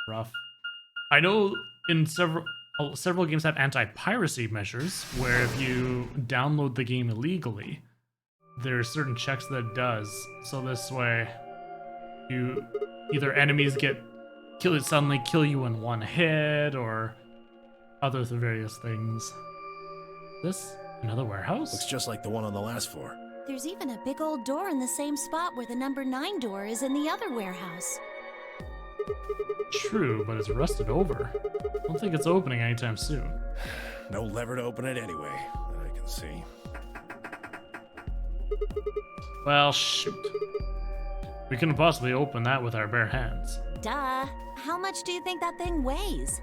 Rough. I know in several games have anti-piracy measures where if you download the game illegally, there are certain checks that it does. So this way, you either enemies suddenly kill you in one hit, or other various things. This another warehouse? Looks just like the one on the last floor. There's even a big old door in the same spot where the number 9 door is in the other warehouse. True, but it's rusted over. I don't think it's opening anytime soon. No lever to open it anyway, that I can see. Well, shoot. We couldn't possibly open that with our bare hands. Duh. How much do you think that thing weighs?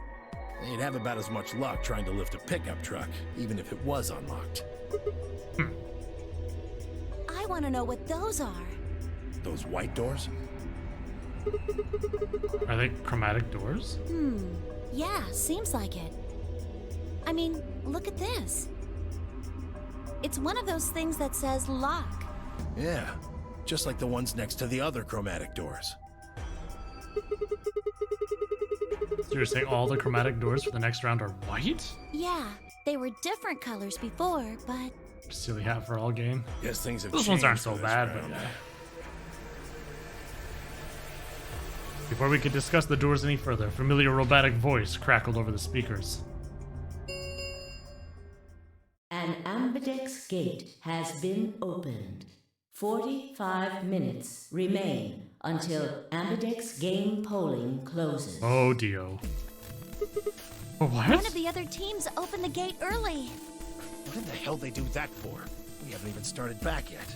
You'd have about as much luck trying to lift a pickup truck, even if it was unlocked. I want to know what those are. Those white doors? Are they chromatic doors? Yeah, seems like it. I mean, look at this. It's one of those things that says lock. Yeah, just like the ones next to the other chromatic doors. So you're saying all the chromatic doors for the next round are white? Yeah, they were different colors before, but... Silly hat for all game. Guess things have Those changed ones aren't for so this bad, round. but yeah. Before we could discuss the doors any further, a familiar robotic voice crackled over the speakers. An ambidex gate has been opened. 45 minutes remain until ambidex game polling closes. Oh, Dio. What? One of the other teams opened the gate early. What in the hell they do that for? We haven't even started back yet.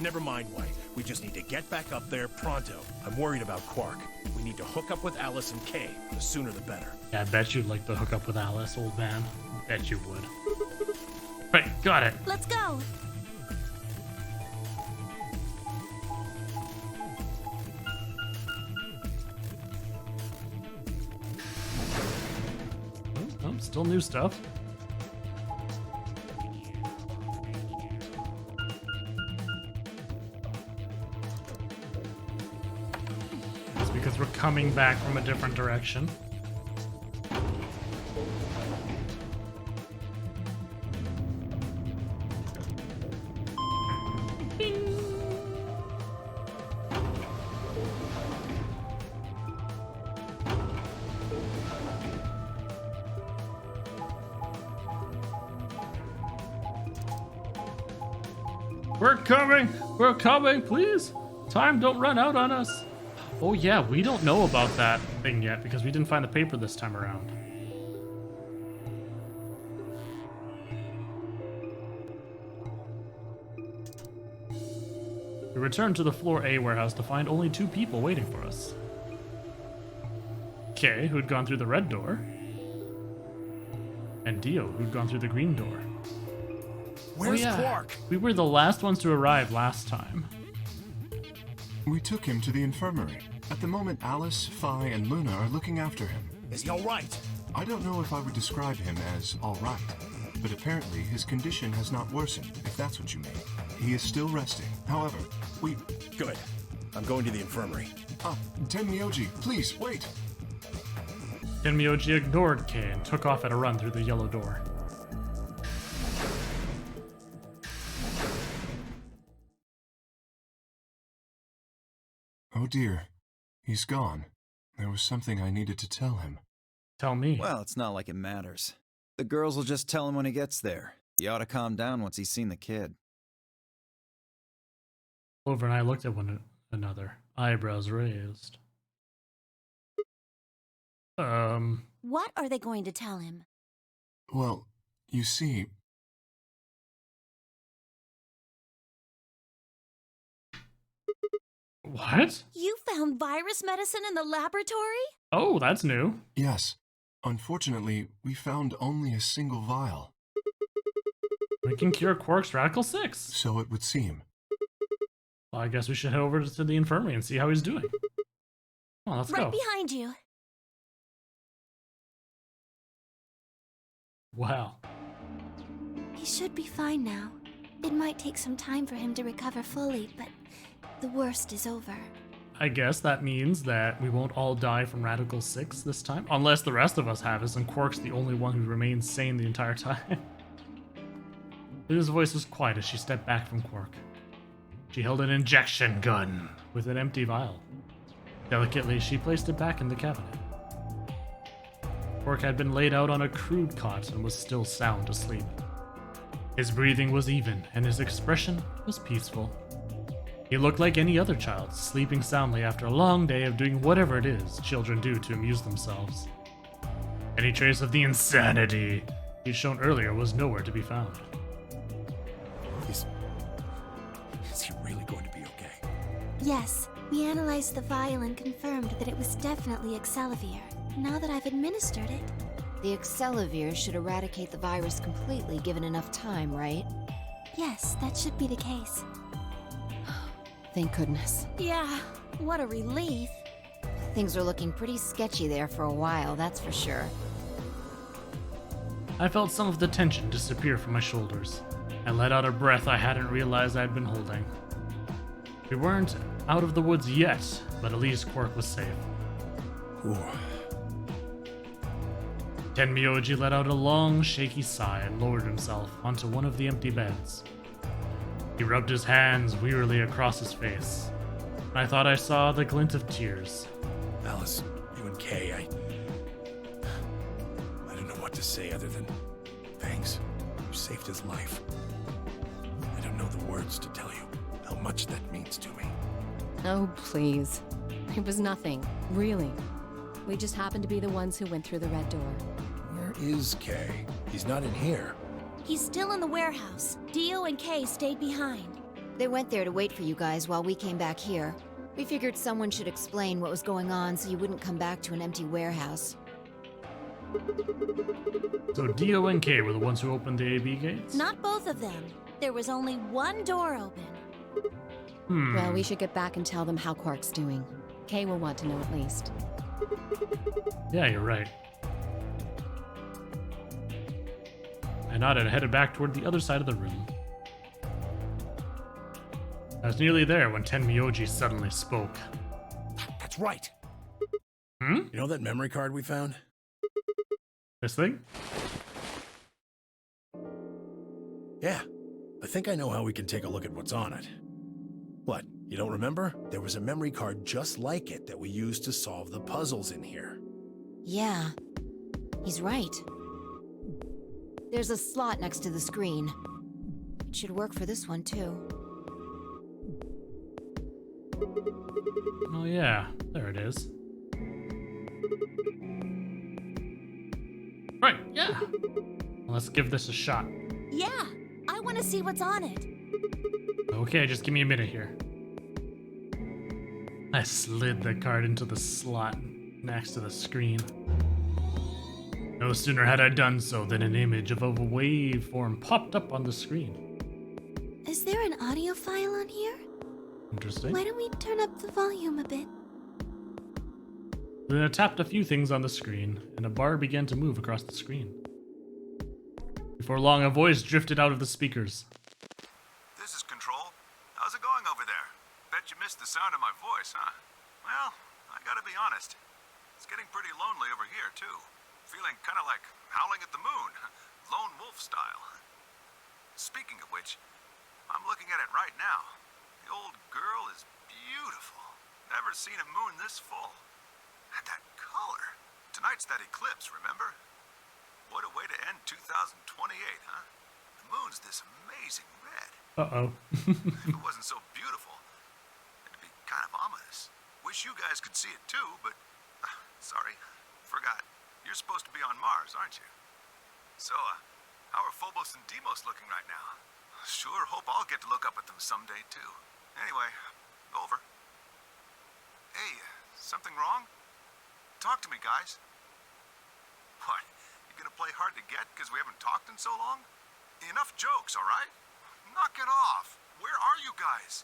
Never mind, White. We just need to get back up there pronto. I'm worried about Quark. We need to hook up with Alice and Kay. The sooner the better. Yeah, I bet you'd like to hook up with Alice, old man. Bet you would. Right, got it. Let's go. Oh, still new stuff. It's because we're coming back from a different direction. We're coming, please. Time don't run out on us. Oh yeah, we don't know about that thing yet because we didn't find the paper this time around. We returned to the floor A warehouse to find only 2 people waiting for us. Kay, who'd gone through the red door, and Dio, who'd gone through the green door. Where's Quark? We were the last ones to arrive last time. We took him to the infirmary. At the moment, Alice, Phi, and Luna are looking after him. Is he all right? I don't know if I would describe him as all right, but apparently his condition has not worsened, if that's what you mean. He is still resting. However, we... Good. I'm going to the infirmary. Tenmyoji, please, wait! Tenmyoji ignored Kay and took off at a run through the yellow door. Oh dear, he's gone. There was something I needed to tell him. Tell me. Well, it's not like it matters. The girls will just tell him when he gets there. He ought to calm down once he's seen the kid. Clover and I looked at one another, eyebrows raised. What are they going to tell him? Well, you see... What? You found virus medicine in the laboratory? Oh, that's new. Yes. Unfortunately, we found only a single vial. We can cure Quark's Radical 6. So it would seem. Well, I guess we should head over to the infirmary and see how he's doing. Well, let's Right go. behind you. Wow. He should be fine now. It might take some time for him to recover fully, but the worst is over. I guess that means that we won't all die from Radical 6 this time. Unless the rest of us have us, and Quark's the only one who remains sane the entire time. Lulu's voice was quiet as she stepped back from Quark. She held an injection gun with an empty vial. Delicately, she placed it back in the cabinet. Quark had been laid out on a crude cot and was still sound asleep. His breathing was even, and his expression was peaceful. He looked like any other child, sleeping soundly after a long day of doing whatever it is children do to amuse themselves. Any trace of the insanity he'd shown earlier was nowhere to be found. Is he really going to be okay? Yes, we analyzed the vial and confirmed that it was definitely Excelivir. Now that I've administered it. The Excelivir should eradicate the virus completely given enough time, right? Yes, that should be the case. Thank goodness. Yeah, what a relief. Things are looking pretty sketchy there for a while, that's for sure. I felt some of the tension disappear from my shoulders. I let out a breath I hadn't realized I'd been holding. We weren't out of the woods yet, but at least Quark was safe. Ooh. Tenmyoji let out a long, shaky sigh and lowered himself onto one of the empty beds. He rubbed his hands wearily across his face, and I thought I saw the glint of tears. Alice, you and Kay, I don't know what to say other than thanks. You saved his life. I don't know the words to tell you how much that means to me. Oh, please. It was nothing, really. We just happened to be the ones who went through the red door. Where is Kay? He's not in here. He's still in the warehouse. Dio and Kay stayed behind. They went there to wait for you guys while we came back here. We figured someone should explain what was going on so you wouldn't come back to an empty warehouse. So Dio and Kay were the ones who opened the AB gates? Not both of them. There was only one door open. Well, we should get back and tell them how Quark's doing. Kay will want to know at least. Yeah, you're right. I nodded and headed back toward the other side of the room. I was nearly there when Tenmyoji suddenly spoke. That's right. Hmm? You know that memory card we found? This thing? Yeah. I think I know how we can take a look at what's on it. What, you don't remember? There was a memory card just like it that we used to solve the puzzles in here. Yeah, he's right. There's a slot next to the screen. It should work for this one, too. Oh yeah, there it is. Right, yeah. Let's give this a shot. Yeah, I want to see what's on it. Okay, just give me a minute here. I slid the card into the slot next to the screen. No sooner had I done so than an image of a waveform popped up on the screen. Is there an audio file on here? Interesting. Why don't we turn up the volume a bit? Then I tapped a few things on the screen, and a bar began to move across the screen. Before long, a voice drifted out of the speakers. This is Control. How's it going over there? Bet you missed the sound of my voice, huh? Well, I gotta be honest. It's getting pretty lonely over here, too. Feeling kind of like howling at the moon. Lone wolf style. Speaking of which, I'm looking at it right now. The old girl is beautiful. Never seen a moon this full. And that color. Tonight's that eclipse, remember? What a way to end 2028, huh? The moon's this amazing red. Uh-oh. If it wasn't so beautiful, it'd be kind of ominous. Wish you guys could see it too, but... sorry, forgot. You're supposed to be on Mars, aren't you? So, how are Phobos and Deimos looking right now? Sure hope I'll get to look up at them someday, too. Anyway, over. Hey, something wrong? Talk to me, guys. What, you gonna play hard to get because we haven't talked in so long? Enough jokes, all right? Knock it off. Where are you guys?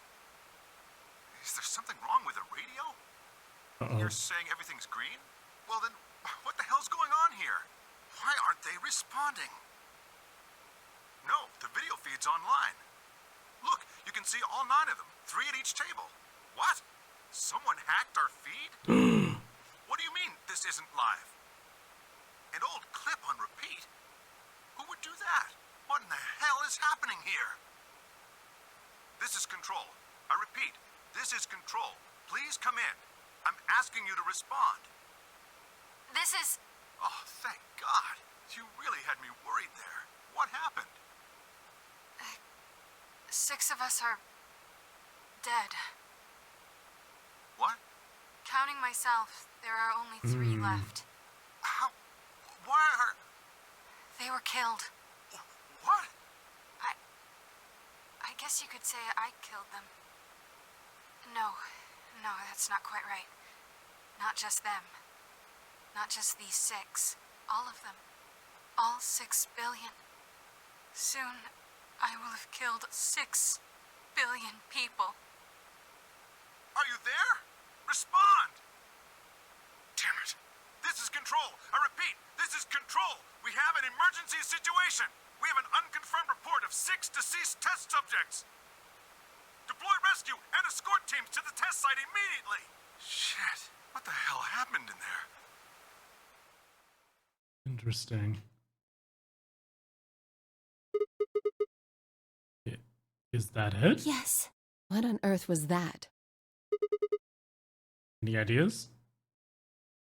Is there something wrong with the radio? Uh-oh. You're saying everything's green? Well then, what the hell's going on here? Why aren't they responding? No, the video feed's online. Look, you can see all 9 of them, 3 at each table. What? Someone hacked our feed? What do you mean this isn't live? An old clip on repeat? Who would do that? What in the hell is happening here? This is Control. I repeat, this is Control. Please come in. I'm asking you to respond. This is... Oh, thank God. You really had me worried there. What happened? 6 of us are... dead. What? Counting myself, there are only 3 left. How? Why are... They were killed. What? I guess you could say I killed them. No, that's not quite right. Not just them. Not just these 6. All of them. All 6 billion. Soon, I will have killed 6 billion people. Are you there? Respond! Damn it. This is Control. I repeat, this is Control. We have an emergency situation. We have an unconfirmed report of 6 deceased test subjects. Deploy rescue and escort teams to the test site immediately. Shit. What the hell happened in there? Interesting. Is that it? Yes. What on earth was that? Any ideas?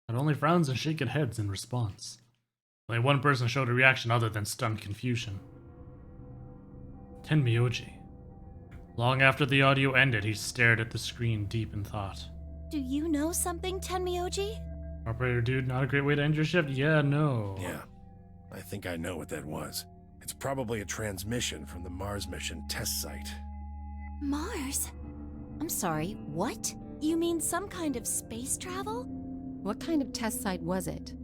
But only frowns and shaken heads in response. Only one person showed a reaction other than stunned confusion. Tenmyoji. Long after the audio ended, he stared at the screen deep in thought. Do you know something, Tenmyoji? Operator dude, not a great way to end your shift? Yeah, no. Yeah, I think I know what that was. It's probably a transmission from the Mars mission test site. Mars? I'm sorry, what? You mean some kind of space travel? What kind of test site was it?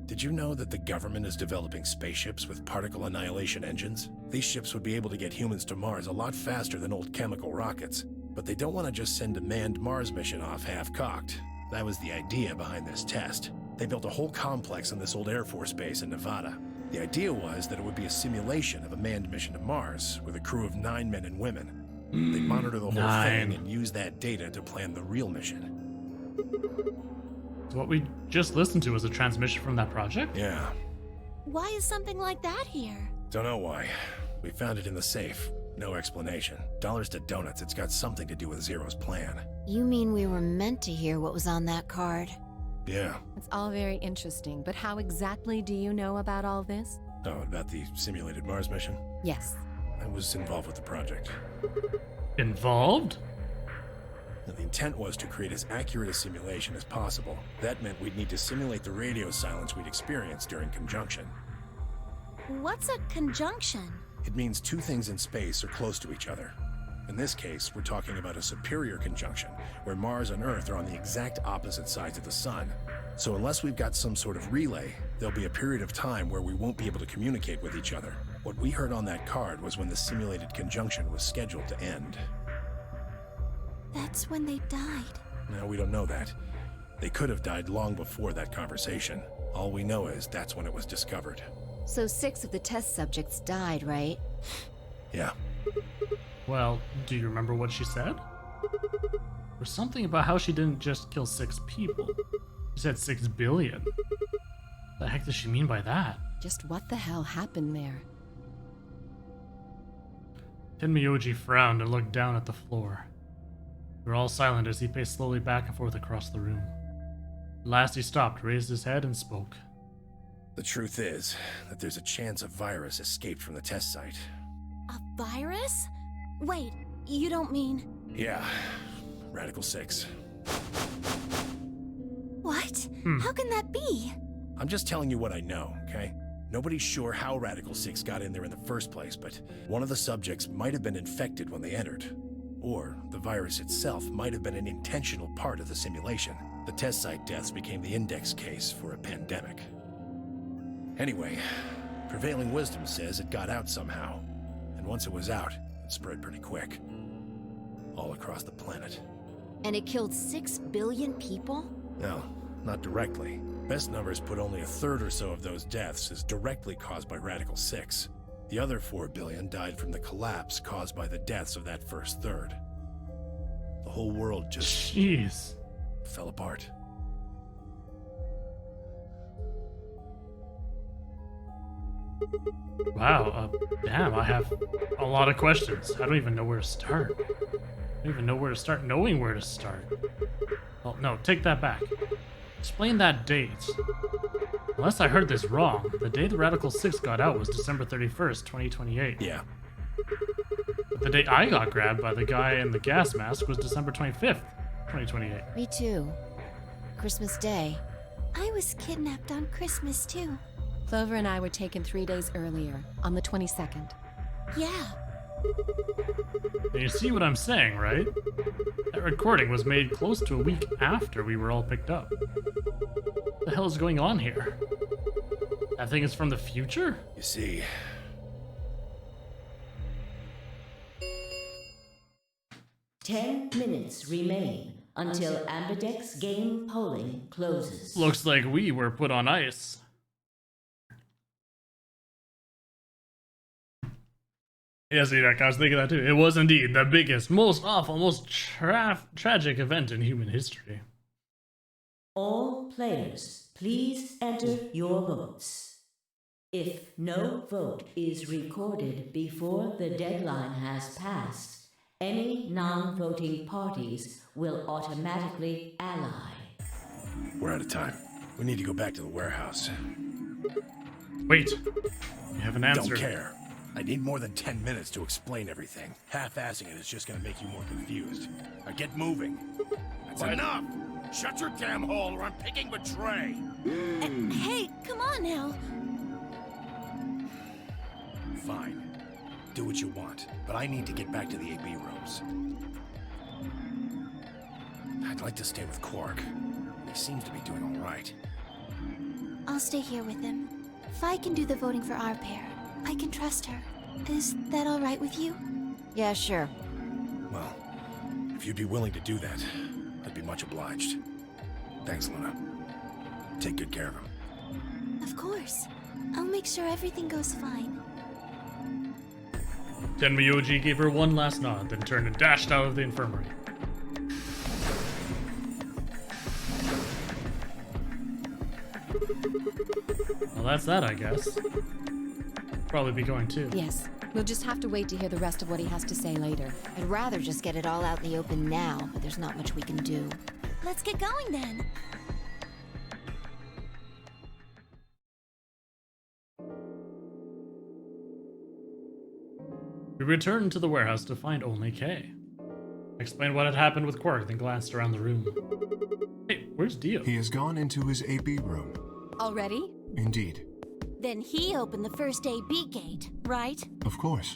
Did you know that the government is developing spaceships with particle annihilation engines? These ships would be able to get humans to Mars a lot faster than old chemical rockets. But they don't want to just send a manned Mars mission off half-cocked. That was the idea behind this test. They built a whole complex on this old Air Force base in Nevada. The idea was that it would be a simulation of a manned mission to Mars with a crew of 9 men and women. They'd monitor the whole thing and use that data to plan the real mission. So what we just listened to was a transmission from that project? Yeah. Why is something like that here? Don't know why. We found it in the safe. No explanation. Dollars to donuts, it's got something to do with Zero's plan. You mean we were meant to hear what was on that card? Yeah. It's all very interesting, but how exactly do you know about all this? Oh, about the simulated Mars mission? Yes. I was involved with the project. Involved? The intent was to create as accurate a simulation as possible. That meant we'd need to simulate the radio silence we'd experienced during conjunction. What's a conjunction? It means 2 things in space are close to each other. In this case, we're talking about a superior conjunction, where Mars and Earth are on the exact opposite sides of the Sun. So unless we've got some sort of relay, there'll be a period of time where we won't be able to communicate with each other. What we heard on that card was when the simulated conjunction was scheduled to end. That's when they died. No, we don't know that. They could have died long before that conversation. All we know is that's when it was discovered. So 6 of the test subjects died, right? Yeah. Well, do you remember what she said? There's something about how she didn't just kill 6 people. She said 6 billion. What the heck does she mean by that? Just what the hell happened there? Tenmyoji frowned and looked down at the floor. We were all silent as he paced slowly back and forth across the room. At last he stopped, raised his head, and spoke. The truth is that there's a chance a virus escaped from the test site. A virus? Wait, you don't mean... Yeah, Radical 6. What? How can that be? I'm just telling you what I know, okay? Nobody's sure how Radical 6 got in there in the first place, but one of the subjects might have been infected when they entered. Or the virus itself might have been an intentional part of the simulation. The test site deaths became the index case for a pandemic. Anyway, prevailing wisdom says it got out somehow. And once it was out, it spread pretty quick. All across the planet. And it killed 6 billion people? No, not directly. Best numbers put only a third or so of those deaths as directly caused by Radical 6. The other 4 billion died from the collapse caused by the deaths of that first third. the whole world just Jeez. fell apart. Wow, damn, I have a lot of questions. I don't even know where to start. I don't even know where to start knowing where to start. Well, no, take that back. Explain that date. Unless I heard this wrong, the day the Radical 6 got out was December 31st, 2028. Yeah. But the day I got grabbed by the guy in the gas mask was December 25th, 2028. Me too. Christmas Day. I was kidnapped on Christmas too. Clover and I were taken 3 days earlier, on the 22nd. Yeah. And you see what I'm saying, right? That recording was made close to a week after we were all picked up. What the hell is going on here? That thing is from the future? You see, 10 minutes remain until Ambidex game polling closes. Looks like we were put on ice. Yes, Enoch, I was thinking that too. It was indeed the biggest, most awful, most tragic event in human history. All players, please enter your votes. If no vote is recorded before the deadline has passed, any non-voting parties will automatically ally. we're out of time. We need to go back to the warehouse. Wait, you have an answer. Don't care. I need more than 10 minutes to explain everything. Half-assing it is just gonna make you more confused. Now get moving. That's enough! Shut your damn hole or I'm picking Betray! Hey, come on now. Fine. Do what you want, but I need to get back to the AB rooms. I'd like to stay with Quark. He seems to be doing all right. I'll stay here with him. Fi can do the voting for our pair. I can trust her. Is that all right with you? Yeah, sure. Well, if you'd be willing to do that, I'd be much obliged. Thanks, Luna. Take good care of him. Of course. I'll make sure everything goes fine. Tenmyoji gave her one last nod, then turned and dashed out of the infirmary. Well, that's that, I guess. Probably be going too. Yes, we'll just have to wait to hear the rest of what he has to say later. I'd rather just get it all out in the open now, but there's not much we can do. Let's get going then. We returned to the warehouse to find only Kay. Explained what had happened with Quark, then glanced around the room. Hey, where's Dio? He has gone into his AB room. Already? Indeed. Then he opened the first AB gate, right? Of course.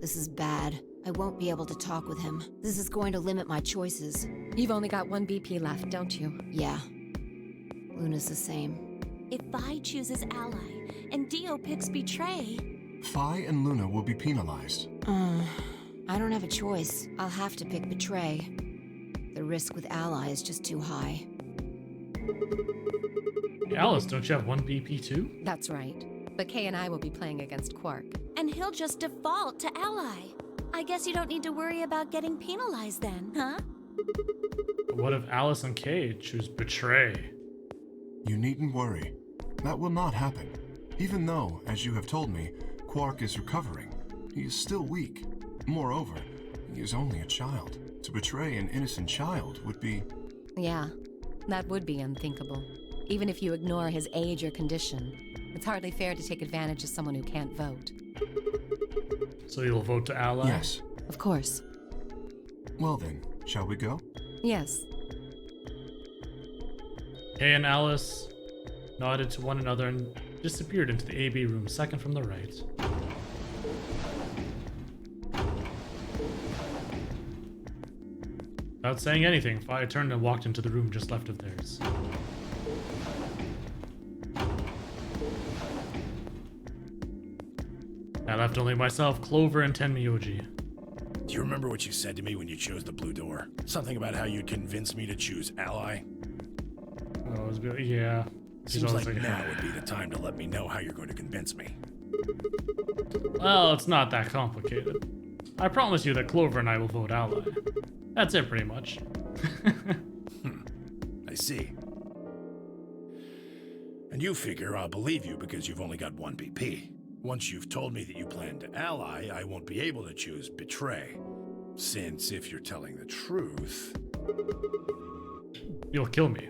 This is bad. I won't be able to talk with him. This is going to limit my choices. You've only got one BP left, don't you? Yeah. Luna's the same. If Vi chooses Ally and Dio picks Betray... Phi and Luna will be penalized. I don't have a choice. I'll have to pick Betray. The risk with Ally is just too high. Hey, Alice, don't you have one BP too? That's right. But Kay and I will be playing against Quark. And he'll just default to Ally. I guess you don't need to worry about getting penalized then, huh? But what if Alice and Kay choose Betray? You needn't worry. That will not happen. Even though, as you have told me, Quark is recovering, he is still weak. Moreover, he is only a child. To betray an innocent child would be... Yeah, that would be unthinkable. Even if you ignore his age or condition, it's hardly fair to take advantage of someone who can't vote. So you'll vote to Ally? Yes. Of course. Well then, shall we go? Yes. Kay and Alice nodded to one another and disappeared into the AB room, second from the right. Without saying anything, Fi turned and walked into the room just left of theirs. I left only myself, Clover, and Tenmyoji. Do you remember what you said to me when you chose the blue door? Something about how you'd convince me to choose Ally? Oh, it was yeah. Seems like now would be the time to let me know how you're going to convince me. Well, it's not that complicated. I promise you that Clover and I will vote ally. That's it, pretty much. I see. And you figure I'll believe you because you've only got 1 BP. Once you've told me that you plan to ally, I won't be able to choose betray. Since if you're telling the truth... You'll kill me.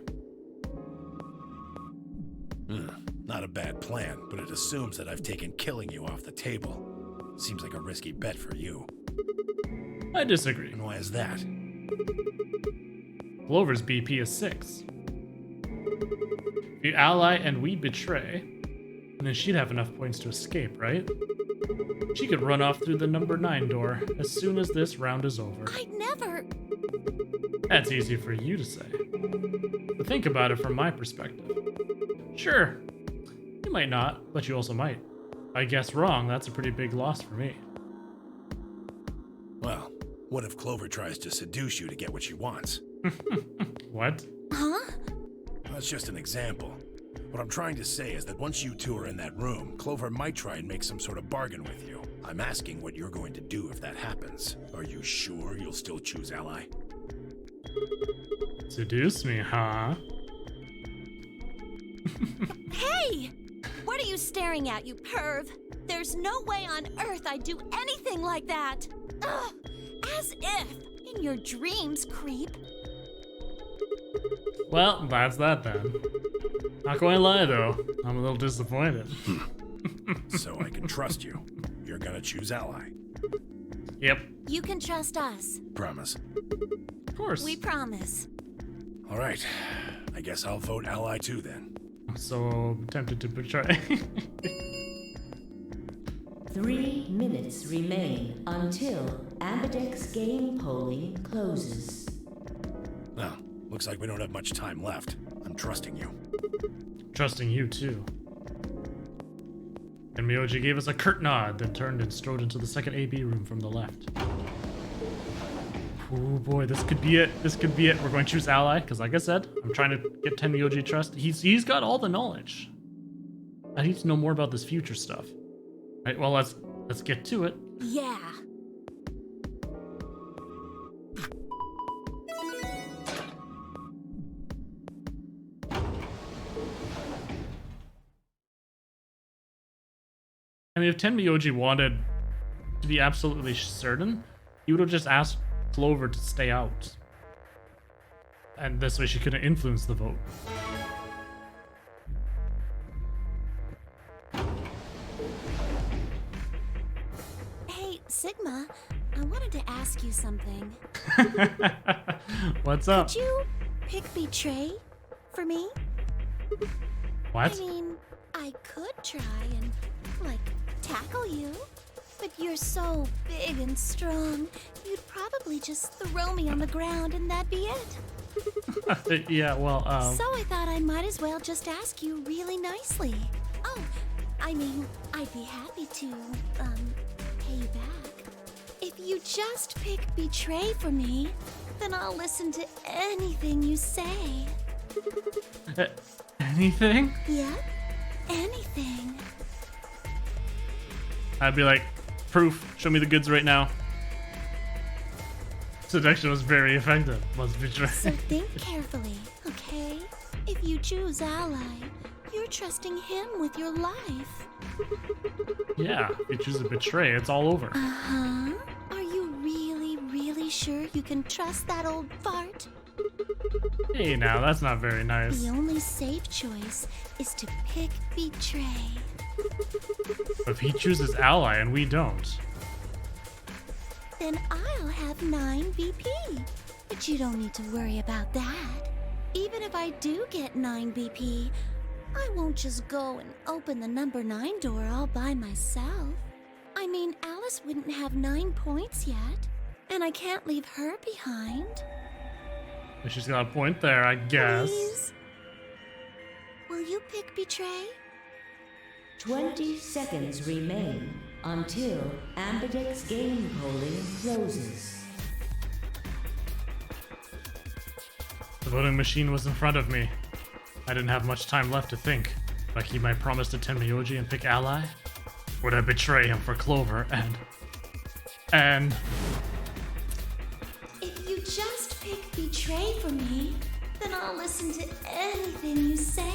Not a bad plan, but it assumes that I've taken killing you off the table. Seems like a risky bet for you. I disagree. And why is that? Clover's BP is 6. If you ally and we betray, then she'd have enough points to escape, right? She could run off through the number 9 door as soon as this round is over. I'd never... That's easy for you to say. But think about it from my perspective. Sure, you might not, but you also might. If I guess wrong, that's a pretty big loss for me. Well, what if Clover tries to seduce you to get what she wants? What? Huh? That's just an example. What I'm trying to say is that once you two are in that room, Clover might try and make some sort of bargain with you. I'm asking what you're going to do if that happens. Are you sure you'll still choose ally? Seduce me, huh? Hey! What are you staring at, you perv? There's no way on earth I'd do anything like that! Ugh! As if! In your dreams, creep! Well, that's that then. Not going to lie though, I'm a little disappointed. So I can trust you. You're gonna choose ally. Yep. You can trust us. Promise. Of course. We promise. All right. I guess I'll vote ally too then. I'm so tempted to betray. 3 minutes remain until Ambidex game polling closes. Well, looks like we don't have much time left. I'm trusting you. Trusting you too. And Miyoji gave us a curt nod, then turned and strode into the second AB room from the left. Oh boy, this could be it. This could be it. We're going to choose ally, because like I said, I'm trying to get Tenmyoji trust. He's got all the knowledge. I need to know more about this future stuff. Right, well, let's get to it. Yeah. I mean, if Tenmyoji wanted to be absolutely certain, he would have just asked Clover to stay out. And this way she couldn't influence the vote. Hey, Sigma, I wanted to ask you something. What's up? Could you pick betray for me? What? I mean, I could try and, like, tackle you. But you're so big and strong, you'd probably just throw me on the ground and that'd be it. Yeah, well, So I thought I might as well just ask you really nicely. Oh, I mean, I'd be happy to, pay you back. If you just pick betray for me, then I'll listen to anything you say. Anything? Yep, anything. I'd be like, proof, show me the goods right now. Seduction was very effective, was betray. So think carefully, okay? If you choose ally, you're trusting him with your life. Yeah, if you choose to betray, it's all over. Uh-huh. Are you really, really sure you can trust that old fart? Hey now, that's not very nice. The only safe choice is to pick betray. If he chooses ally and we don't. Then I'll have 9 BP. But you don't need to worry about that. Even if I do get 9 BP, I won't just go and open the number 9 door all by myself. I mean, Alice wouldn't have 9 points yet, and I can't leave her behind. She's got a point there, I guess. Please? Will you pick betray? 20 seconds remain until Ambidex game polling closes. The voting machine was in front of me. I didn't have much time left to think. Would I keep my promise to Tenmyoji and pick ally? Would I betray him for Clover and... And If you just pick betray for me, then I'll listen to anything you say.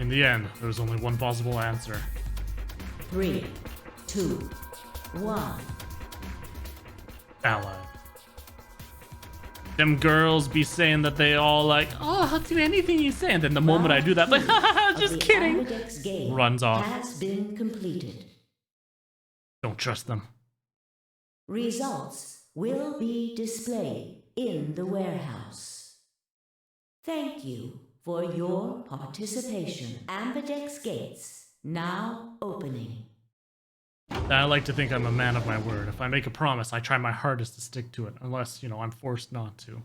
in the end, there was only one possible answer. 3, 2, 1. Ally. Them girls be saying that they all like, oh, I'll do anything you say. And then the moment I do that, like, haha, just kidding. Runs off. Has been completed. Don't trust them. Results will be displayed in the warehouse. Thank you for your participation. Ambidex gates now opening. I like to think I'm a man of my word. If I make a promise, I try my hardest to stick to it, unless, I'm forced not to.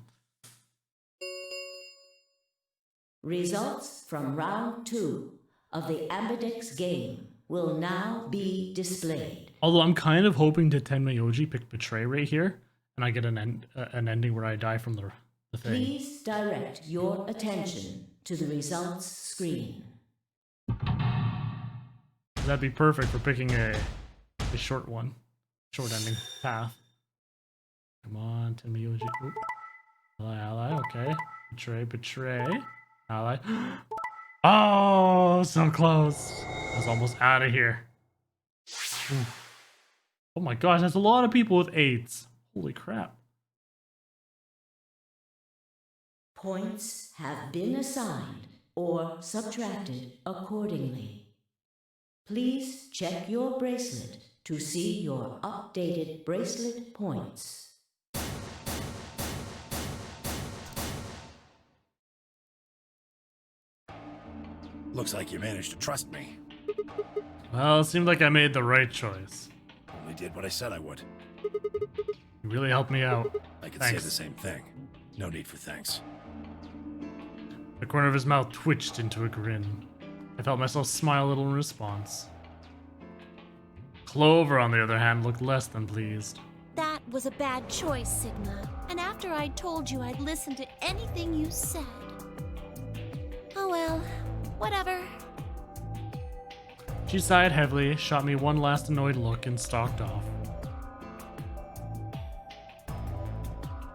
Results from round 2 of the Ambidex game will now be displayed. Although I'm kind of hoping to Tenmayoji pick Betray right here, and I get an ending where I die from the thing. Please direct your attention to the results screen. That'd be perfect for picking a short one. Short ending path. Come on, Tenmayoji. Oop. Ally, okay. Betray. Ally. Oh, so close. I was almost out of here. Oof. Oh my gosh, that's a lot of people with 8s. Holy crap. Points have been assigned or subtracted accordingly. Please check your bracelet to see your updated bracelet points. Looks like you managed to trust me. Well, it seemed like I made the right choice. Only did what I said I would. You really helped me out. I could Thanks. say the same thing. No need for thanks. The corner of his mouth twitched into a grin. I felt myself smile a little in response. Clover, on the other hand, looked less than pleased. That was a bad choice, Sigma. And after I told you I'd listen to anything you said. Oh well, whatever. She sighed heavily, shot me one last annoyed look, and stalked off.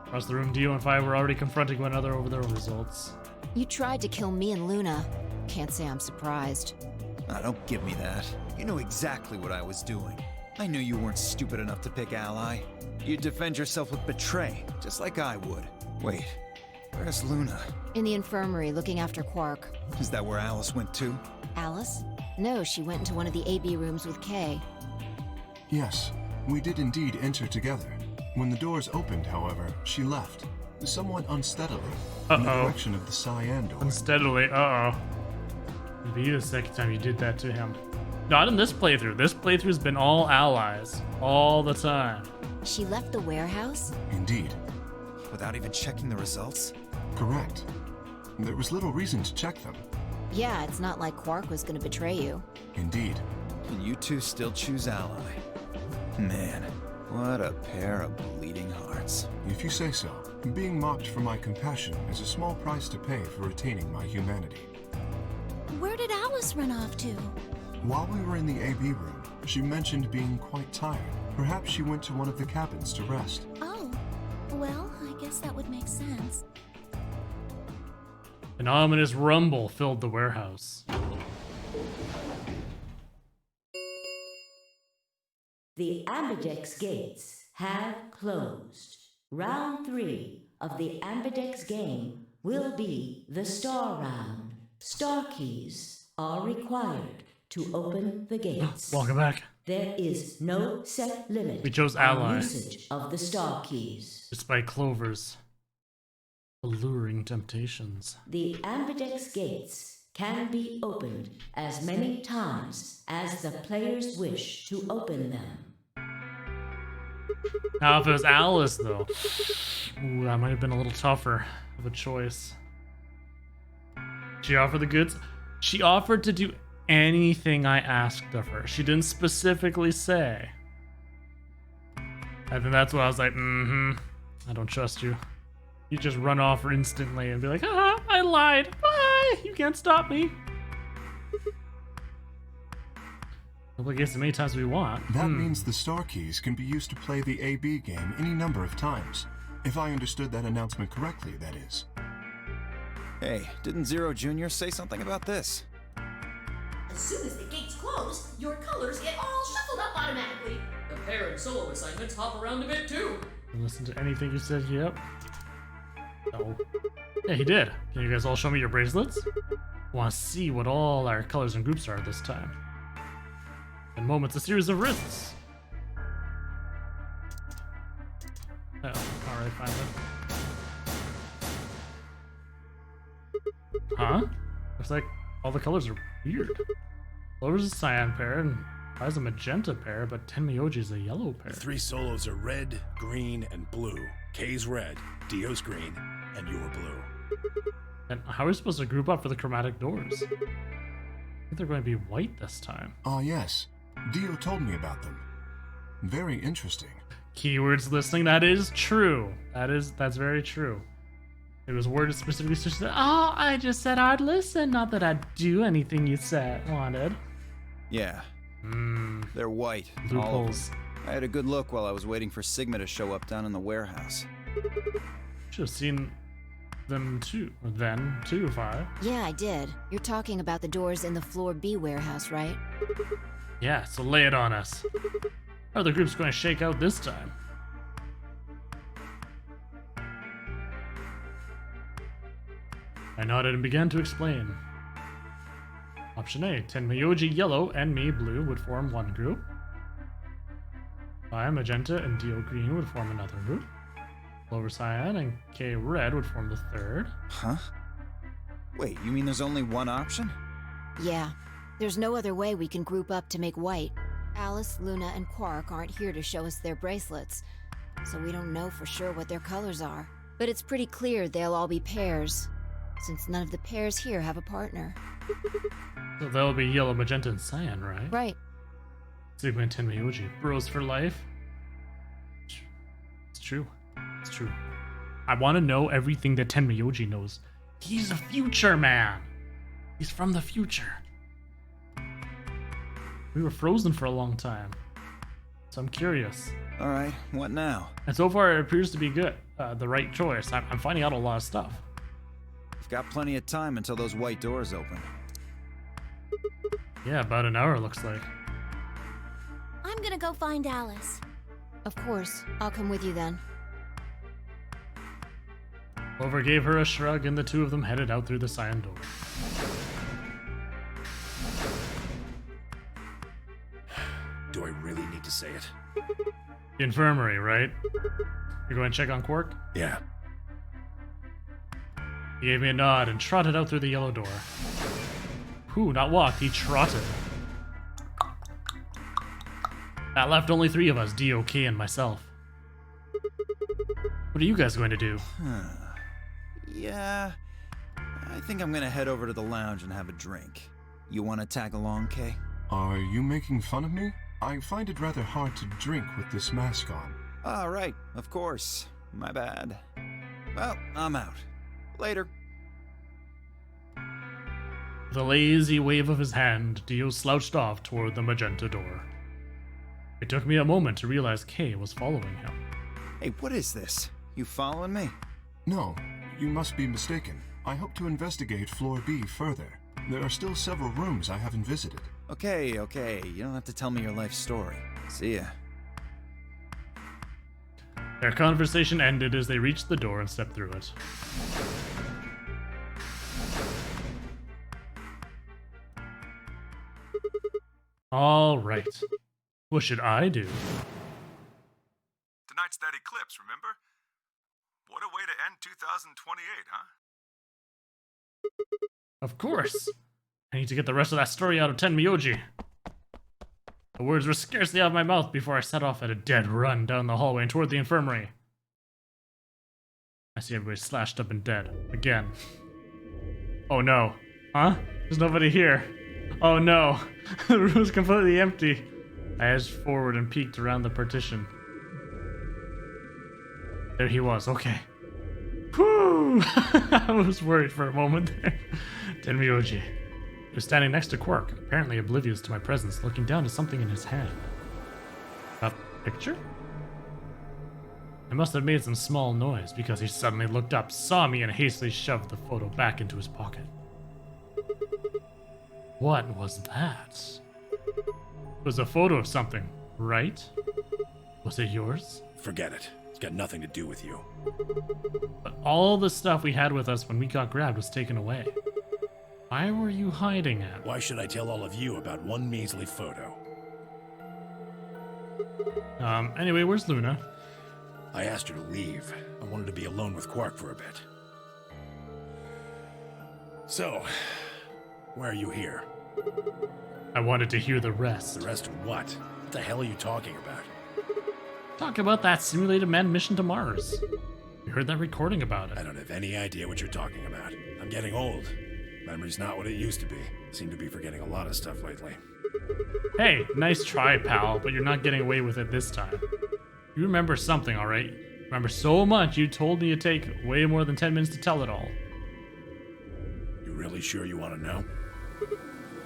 Across the room, Dio and Fi were already confronting one another over their results. You tried to kill me and Luna. Can't say I'm surprised. Ah, don't give me that. You know exactly what I was doing. I knew you weren't stupid enough to pick Ally. You'd defend yourself with Betray, just like I would. Wait, where's Luna? In the infirmary, looking after Quark. Is that where Alice went too? Alice? No, she went into one of the AB rooms with Kay. Yes, we did indeed enter together. When the doors opened, however, she left, somewhat unsteadily, in the direction of the cyan door. Unsteadily, It'd be the second time you did that to him. Not in this playthrough. This playthrough's been all allies. All the time. She left the warehouse? Indeed. Without even checking the results? Correct. There was little reason to check them. Yeah, it's not like Quark was gonna betray you. Indeed. And you two still choose Ally. Man, what a pair of bleeding hearts. If you say so. Being mocked for my compassion is a small price to pay for retaining my humanity. Where did Alice run off to? While we were in the AB room, she mentioned being quite tired. Perhaps she went to one of the cabins to rest. Oh, well, I guess that would make sense. An ominous rumble filled the warehouse. The Ambidex gates have closed. Round 3 of the Ambidex game will be the Star Round. Star keys are required to open the gates. Welcome back. There is no set limit We chose on Ally. usage of the Star keys. Despite Clover's alluring temptations. The Ambidex gates can be opened as many times as the players wish to open them. Now, if it was Alice, though, ooh, that might have been a little tougher of a choice. She offered the goods. She offered to do anything I asked of her. She didn't specifically say. I think that's why I was like, I don't trust you. You just run off instantly and be like, I lied. Bye. You can't stop me. We'll play games as many times as we want. That means the star keys can be used to play the AB game any number of times. If I understood that announcement correctly, that is. Hey, didn't Zero Jr. say something about this? As soon as the gates close, your colors get all shuffled up automatically. The pair and solo assignments hop around a bit too. Listen to anything you said, yep. No. Yeah, he did. Can you guys all show me your bracelets? I want to see what all our colors and groups are this time. In moments, a series of wrists. Oh, alright, fine then. Huh? Looks like all the colors are weird. Clover's a cyan pair, and I's a magenta pair, but Tenmyoji's a yellow pair. The 3 solos are red, green, and blue. K's red, Dio's green, and you're blue. And how are we supposed to group up for the chromatic doors? I think they're going to be white this time. Ah, yes. Dio told me about them. Very interesting. Keywords listening, that is true. That's very true. It was worded specifically so she said, oh, I just said I'd listen, not that I'd do anything you said wanted. Yeah. They're white. All of Loopholes. them. I had a good look while I was waiting for Sigma to show up down in the warehouse. Should have seen them too. Then too, Fi. Yeah, I did. You're talking about the doors in the Floor B warehouse, right? Yeah, so lay it on us. How are the groups going to shake out this time? I nodded and began to explain. Option A, Tenmyoji yellow and me blue would form one group. I magenta and Dio green would form another group. Clover cyan and K red would form the third. Huh? Wait, you mean there's only one option? Yeah. There's no other way we can group up to make white. Alice, Luna, and Quark aren't here to show us their bracelets, so we don't know for sure what their colors are. But it's pretty clear they'll all be pairs, since none of the pairs here have a partner. So that'll be yellow, magenta, and cyan, right? Right. Sigma and Tenmyoji, bros for life. It's true. It's true. I want to know everything that Tenmyoji knows. He's a future man. He's from the future. We were frozen for a long time, so I'm curious. All right, what now? And so far, it appears to be good. The right choice. I'm finding out a lot of stuff. We've got plenty of time until those white doors open. Yeah, about an hour looks like. I'm gonna go find Alice. Of course. I'll come with you then. Clover gave her a shrug, and the two of them headed out through the cyan door. Do I really need to say it? The infirmary, right? You're going to check on Quark? Yeah. He gave me a nod and trotted out through the yellow door. Whew, not walked, he trotted. That left only 3 of us, DOK and myself. What are you guys going to do? Yeah, I think I'm gonna head over to the lounge and have a drink. You wanna tag along, Kay? Are you making fun of me? I find it rather hard to drink with this mask on. Ah, right, of course. My bad. Well, I'm out. Later. With a lazy wave of his hand, Dio slouched off toward the magenta door. It took me a moment to realize Kay was following him. Hey, what is this? You following me? No, you must be mistaken. I hope to investigate Floor B further. There are still several rooms I haven't visited. Okay, you don't have to tell me your life story. See ya. Their conversation ended as they reached the door and stepped through it. All right. What should I do? Tonight's that eclipse, remember? What a way to end 2028, huh? Of course. I need to get the rest of that story out of Tenmyoji. The words were scarcely out of my mouth before I set off at a dead run down the hallway and toward the infirmary. I see everybody slashed up and dead. Again. Oh no. Huh? There's nobody here. Oh no. The room's completely empty. I edged forward and peeked around the partition. There he was. Okay. Whew! I was worried for a moment there. Tenmyoji. He was standing next to Quark, apparently oblivious to my presence, looking down at something in his hand. A picture? I must have made some small noise because he suddenly looked up, saw me, and hastily shoved the photo back into his pocket. What was that? It was a photo of something, right? Was it yours? Forget it. It's got nothing to do with you. But all the stuff we had with us when we got grabbed was taken away. Why were you hiding it? Why should I tell all of you about one measly photo? Anyway, where's Luna? I asked her to leave. I wanted to be alone with Quark for a bit. So, why are you here? I wanted to hear the rest. The rest of what? What the hell are you talking about? Talk about that simulated manned mission to Mars. We heard that recording about it. I don't have any idea what you're talking about. I'm getting old. Memory's not what it used to be. Seem to be forgetting a lot of stuff lately. Hey, nice try, pal, but you're not getting away with it this time. You remember something, alright? Remember so much you told me it'd take way more than 10 minutes to tell it all. You really sure you want to know?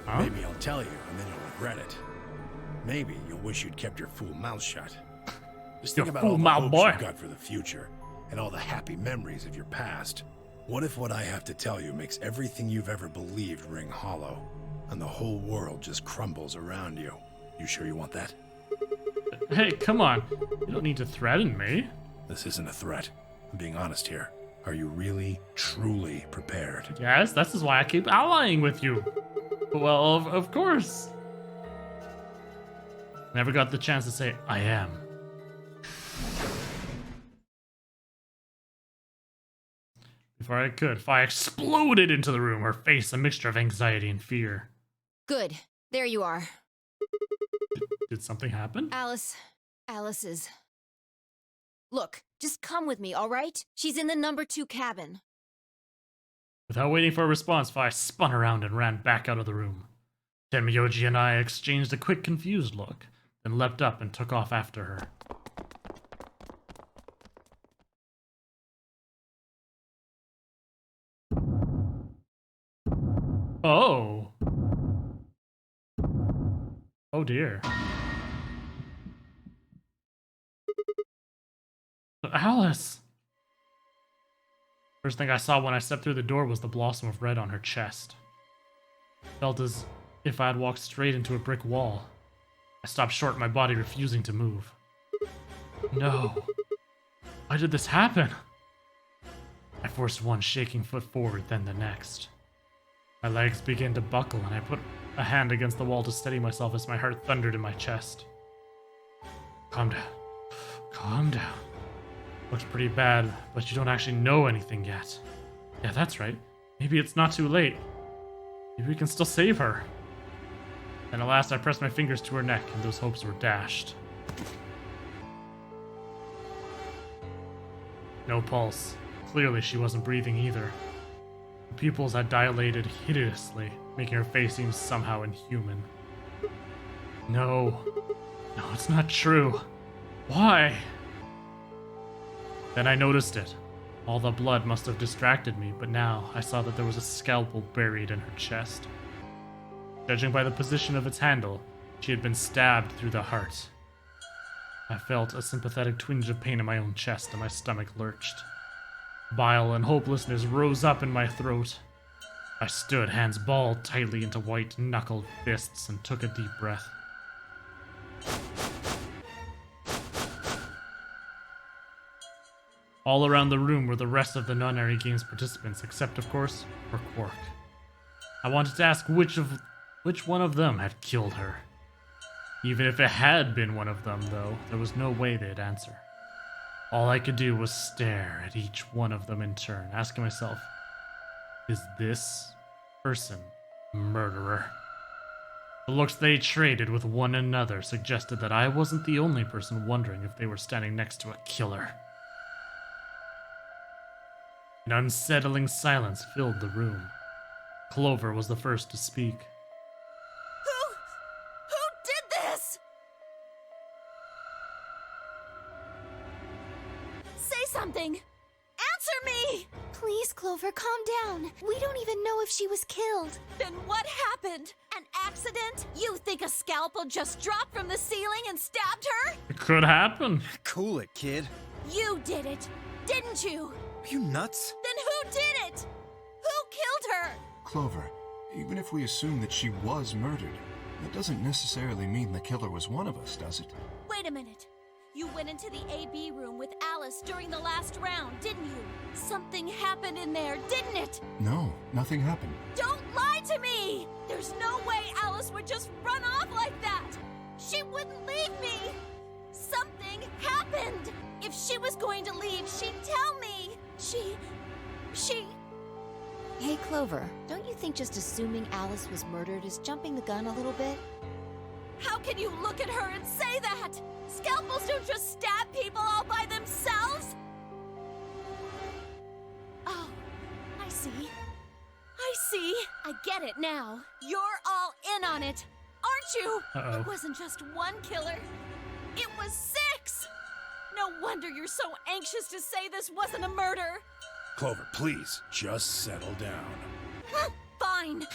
Huh? Maybe I'll tell you, and then you'll regret it. Maybe you'll wish you'd kept your fool mouth shut. Just think about all the hopes you've got for the future, and all the happy memories of your past. What if what I have to tell you makes everything you've ever believed ring hollow, and the whole world just crumbles around you? You sure you want that? Hey, come on. You don't need to threaten me. This isn't a threat. I'm being honest here. Are you really, truly prepared? Yes, this is why I keep allying with you. Well, of course. Never got the chance to say, I am. Before I could, Fi exploded into the room, her face a mixture of anxiety and fear. Good. There you are. Did something happen? Alice is... Look, just come with me, all right? She's in the number 2 cabin. Without waiting for a response, Fi spun around and ran back out of the room. Tenmyoji and I exchanged a quick, confused look, then leapt up and took off after her. Oh. Oh dear. Alice! First thing I saw when I stepped through the door was the blossom of red on her chest. Felt as if I had walked straight into a brick wall. I stopped short, my body refusing to move. No. Why did this happen? I forced one shaking foot forward, then the next. My legs began to buckle, and I put a hand against the wall to steady myself as my heart thundered in my chest. Calm down. Calm down. Looks pretty bad, but you don't actually know anything yet. Yeah, that's right. Maybe it's not too late. Maybe we can still save her. And at last I pressed my fingers to her neck, and those hopes were dashed. No pulse. Clearly she wasn't breathing either. Her pupils had dilated hideously, making her face seem somehow inhuman. No. No, it's not true. Why? Then I noticed it. All the blood must have distracted me, but now I saw that there was a scalpel buried in her chest. Judging by the position of its handle, she had been stabbed through the heart. I felt a sympathetic twinge of pain in my own chest, and my stomach lurched. Bile and hopelessness rose up in my throat. I stood, hands balled tightly into white-knuckled fists, and took a deep breath. All around the room were the rest of the non-Airy Games participants, except, of course, for Quark. I wanted to ask which one of them had killed her. Even if it had been one of them, though, there was no way they'd answer. All I could do was stare at each one of them in turn, asking myself, is this person a murderer? The looks they traded with one another suggested that I wasn't the only person wondering if they were standing next to a killer. An unsettling silence filled the room. Clover was the first to speak. Who did this? Say something! Answer me! Please, Clover, calm down. We don't even know if she was killed. Then what happened? An accident? You think a scalpel just dropped from the ceiling and stabbed her? It could happen. Cool it, kid. You did it, didn't you? Are you nuts? Then who did it? Who killed her? Clover, even if we assume that she was murdered, that doesn't necessarily mean the killer was one of us, does it? Wait a minute. You went into the AB room with Alice during the last round, didn't you? Something happened in there, didn't it? No, nothing happened. Don't lie to me! There's no way Alice would just run off like that! She wouldn't leave me! Something happened! If she was going to leave, she'd tell me! She... Hey, Clover, don't you think just assuming Alice was murdered is jumping the gun a little bit? How can you look at her and say that? Scalpels don't just stab people all by themselves! Oh, I see. I get it now. You're all in on it, aren't you? Uh-oh. It wasn't just one killer. It was 6! No wonder you're so anxious to say this wasn't a murder. Clover, please, just settle down. Fine.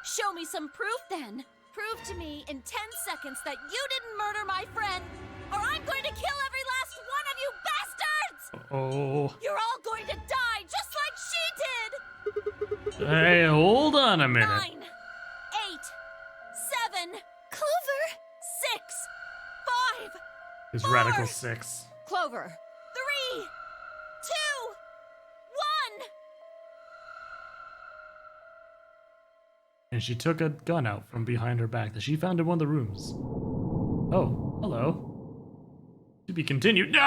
Show me some proof then. Prove to me in 10 seconds that you didn't murder my friend, or I'm going to kill every last one of you bastards! Oh. You're all going to die just like she did! Hey, hold on a minute. 9, 8, 7, Clover! 6, 5, His 4, radical 6. Clover! 3, 2, 1. And she took a gun out from behind her back that she found in one of the rooms. Oh, hello. To be continued. No!